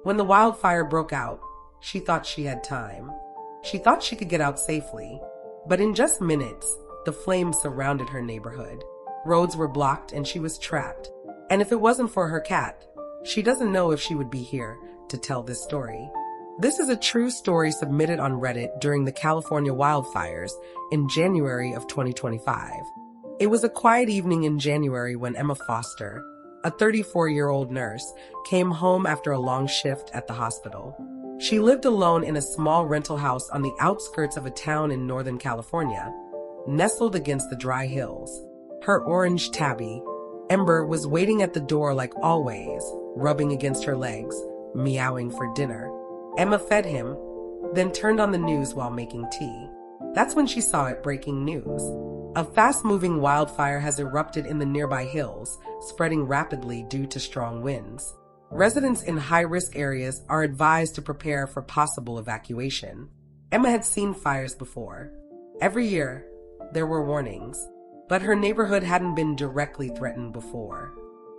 When the wildfire broke out, she thought she had time. She thought she could get out safely. But in just minutes, the flames surrounded her neighborhood. Roads were blocked and she was trapped. And if it wasn't for her cat, she doesn't know if she would be here to tell this story. This is a true story submitted on Reddit during the California wildfires in January of 2025. It was a quiet evening in January when Emma Foster, a 34-year-old nurse, came home after a long shift at the hospital. She lived alone in a small rental house on the outskirts of a town in Northern California, nestled against the dry hills. Her orange tabby, Ember, was waiting at the door like always, rubbing against her legs, meowing for dinner. Emma fed him, then turned on the news while making tea. That's when she saw it: breaking news. A fast-moving wildfire has erupted in the nearby hills, spreading rapidly due to strong winds. Residents in high-risk areas are advised to prepare for possible evacuation. Emma had seen fires before. Every year, there were warnings, but her neighborhood hadn't been directly threatened before.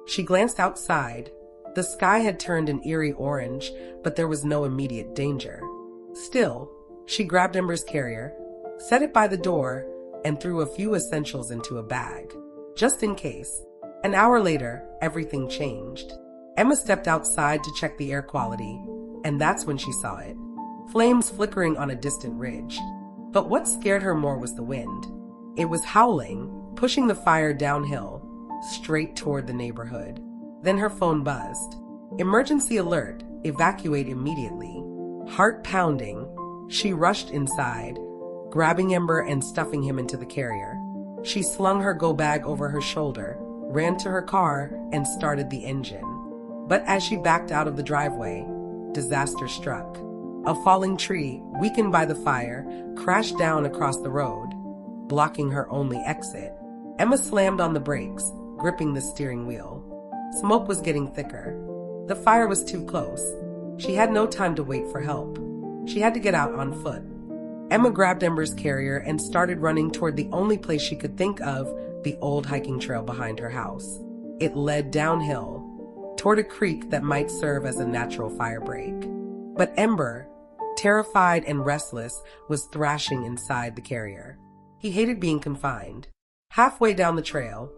She glanced outside. The sky had turned an eerie orange, but there was no immediate danger. Still, she grabbed Ember's carrier, set it by the door, and threw a few essentials into a bag, just in case. An hour later, everything changed. Emma stepped outside to check the air quality, and that's when she saw it: flames flickering on a distant ridge. But what scared her more was the wind. It was howling, pushing the fire downhill, straight toward the neighborhood. Then her phone buzzed. Emergency alert, evacuate immediately. Heart pounding, she rushed inside, grabbing Ember and stuffing him into the carrier. She slung her go bag over her shoulder, ran to her car, and started the engine. But as she backed out of the driveway, disaster struck. A falling tree, weakened by the fire, crashed down across the road, blocking her only exit. Emma slammed on the brakes, gripping the steering wheel. Smoke was getting thicker. The fire was too close. She had no time to wait for help. She had to get out on foot. Emma grabbed Ember's carrier and started running toward the only place she could think of: the old hiking trail behind her house. It led downhill, toward a creek that might serve as a natural fire break. But Ember, terrified and restless, was thrashing inside the carrier. He hated being confined. Halfway down the trail,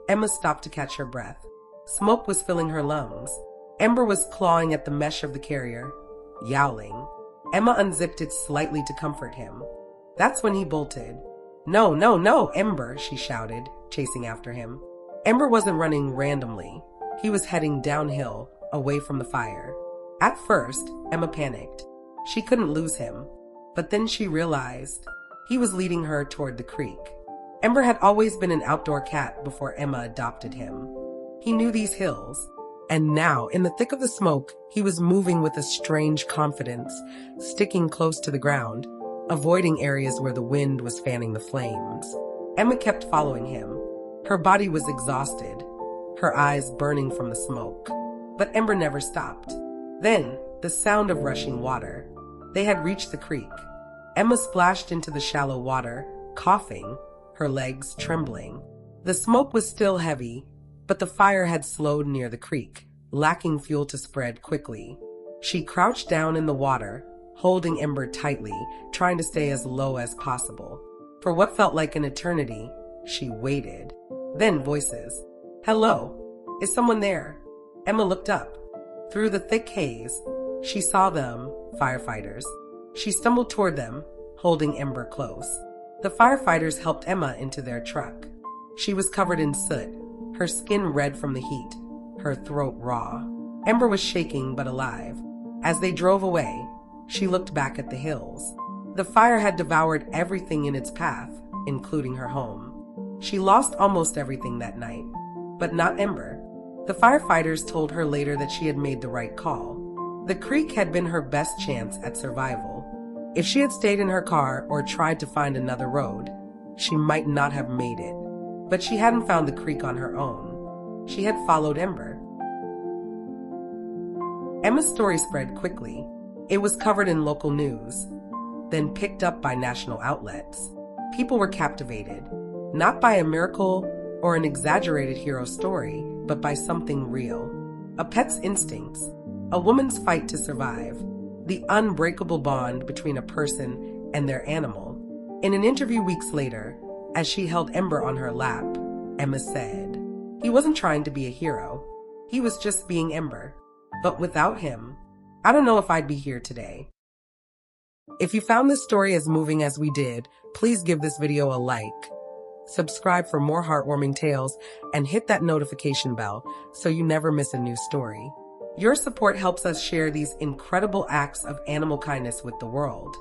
Emma stopped to catch her breath. Smoke was filling her lungs. Ember was clawing at the mesh of the carrier, yowling. Emma unzipped it slightly to comfort him. That's when he bolted. "No, no, no, Ember," she shouted, chasing after him. Ember wasn't running randomly. He was heading downhill, away from the fire. At first, Emma panicked. She couldn't lose him. But then she realized he was leading her toward the creek. Ember had always been an outdoor cat before Emma adopted him. He knew these hills, and now, in the thick of the smoke, he was moving with a strange confidence, sticking close to the ground, avoiding areas where the wind was fanning the flames. Emma kept following him. Her body was exhausted, her eyes burning from the smoke. But Ember never stopped. Then, the sound of rushing water. They had reached the creek. Emma splashed into the shallow water, coughing, her legs trembling. The smoke was still heavy, but the fire had slowed near the creek, lacking fuel to spread quickly. She crouched down in the water, holding Ember tightly, trying to stay as low as possible. For what felt like an eternity, she waited. Then voices. "Hello? Is someone there?" Emma looked up. Through the thick haze, she saw them, firefighters. She stumbled toward them, holding Ember close. The firefighters helped Emma into their truck. She was covered in soot, her skin red from the heat, her throat raw. Ember was shaking but alive. As they drove away, she looked back at the hills. The fire had devoured everything in its path, including her home. She lost almost everything that night, but not Ember. The firefighters told her later that she had made the right call. The creek had been her best chance at survival. If she had stayed in her car or tried to find another road, she might not have made it. But she hadn't found the creek on her own. She had followed Ember. Emma's story spread quickly. It was covered in local news, then picked up by national outlets. People were captivated, not by a miracle or an exaggerated hero story, but by something real. A pet's instincts, A woman's fight to survive, the unbreakable bond between a person and their animal. In an interview weeks later, as she held Ember on her lap, Emma said, "He wasn't trying to be a hero. He was just being Ember. But without him, I don't know if I'd be here today." If you found this story as moving as we did, please give this video a like. Subscribe for more heartwarming tales and hit that notification bell so you never miss a new story. Your support helps us share these incredible acts of animal kindness with the world.